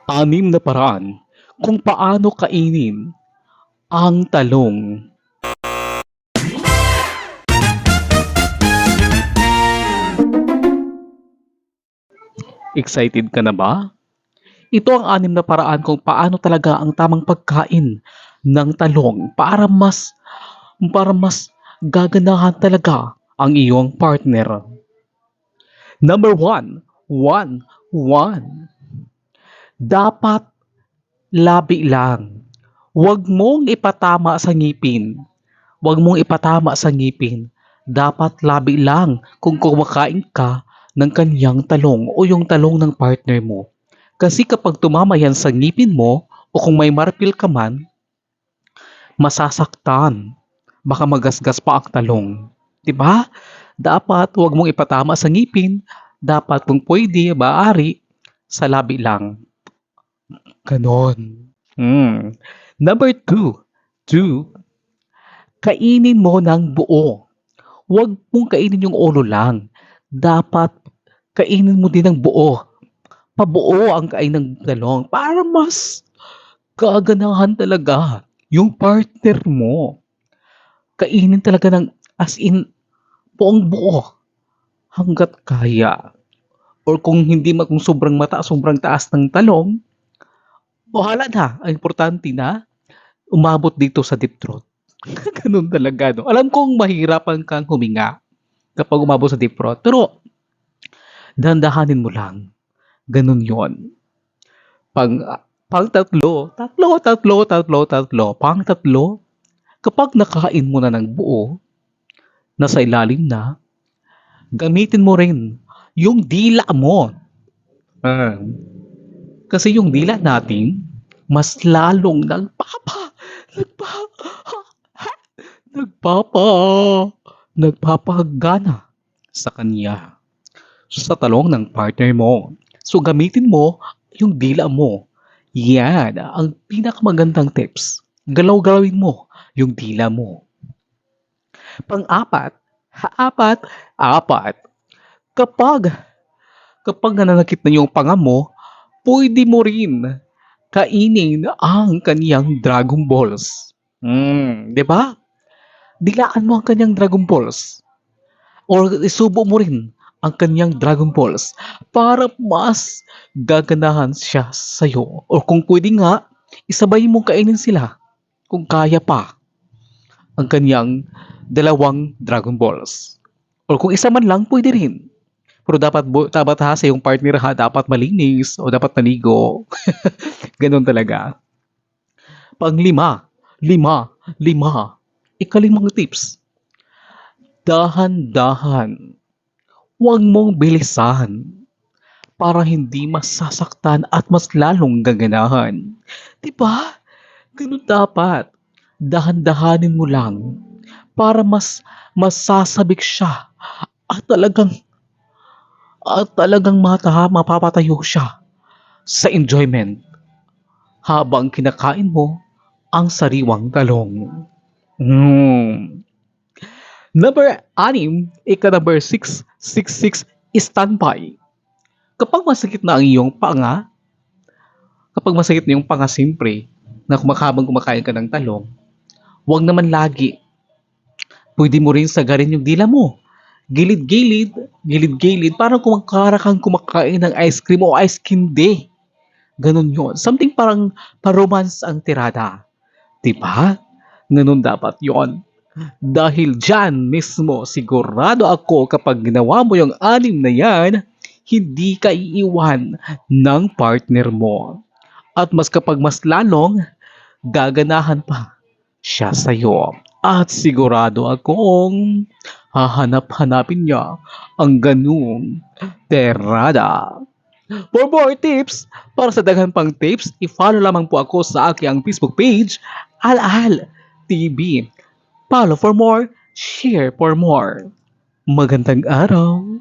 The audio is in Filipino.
Anim na paraan kung paano kainin ang talong. Excited ka na ba? Ito ang anim na paraan kung paano talaga ang tamang pagkain ng talong para mas gaganahan talaga ang iyong partner. Number one, one, one. Dapat labi lang. Huwag mong ipatama sa ngipin. Huwag mong ipatama sa ngipin. Dapat labi lang kung kumakain ka ng kanyang talong o yung talong ng partner mo. Kasi kapag tumama yan sa ngipin mo o kung may marpil ka man, masasaktan. Baka magasgas pa ang talong. 'Di ba? Dapat huwag mong ipatama sa ngipin. Dapat kung pwede, maaari, sa labi lang. Ganon. Number two, kainin mo ng buo. Huwag mong kainin yung ulo lang. Dapat kainin mo din ng buo. Pabuo ang kain ng talong para mas gaganahan talaga yung partner mo. Kainin talaga ng as in buong buo hanggat kaya. Or kung hindi kung sobrang taas ng talong, bahala na. Ang importante na umabot dito sa deep throat. Ganun talaga, no? Alam kong mahirapan kang huminga kapag umabot sa deep throat. Pero dahan-dahanin mo lang. Ganun yon. Pang, pang tatlo. Kapag nakain mo na ng buo, nasa ilalim na, gamitin mo rin yung dila mo. Kasi yung dila natin, mas lalong nagpapa, nagpapa, nagpapagana sa kanya, sa talong ng partner mo. So gamitin mo yung dila mo. Yan ang pinakamagandang tips. Galaw-galawin mo yung dila mo. Pang-apat, apat. Kapag nananakit na yung panga mo, pwede mo rin kainin ang kanyang Dragon Balls. 'Di ba? Dilaan mo ang kanyang Dragon Balls. Or isubo mo rin ang kanyang Dragon Balls para mas gaganahan siya sa'yo. Or kung pwede nga, isabay mong kainin sila kung kaya pa ang kanyang dalawang Dragon Balls. Or kung isa man lang, pwede rin. Pero dapat ha sa yung partner ha, dapat malinis o dapat naligo. Ganun talaga. Lima. Ikalimang tips. Dahan-dahan. Huwag mong bilisan para hindi masasaktan at mas lalong gaganahan. Diba? Ganun dapat. Dahan-dahanin mo lang para mas masasabik siya at talagang mapapatayo siya sa enjoyment habang kinakain mo ang sariwang talong. Number 6, number 6, standby. Kapag masakit na ang iyong panga, siyempre, na habang kumakain ka ng talong, huwag naman lagi. Pwede mo rin sagarin yung dila mo. Gilid-gilid, parang kang kumakain ng ice cream o ice candy. Ganun yun. Something parang paromance ang tirada. Diba? Ganun dapat yon. Dahil dyan mismo, sigurado ako kapag ginawa mo yung anim na yan, hindi ka iiwan ng partner mo. At kapag mas lalong, gaganahan pa siya sa'yo. At sigurado akong hahanap-hanapin niya ang ganung terada. For more tips, para sa daghan pang tips, i-follow lamang po ako sa aking Facebook page, Al TV. Follow for more, share for more. Magandang araw!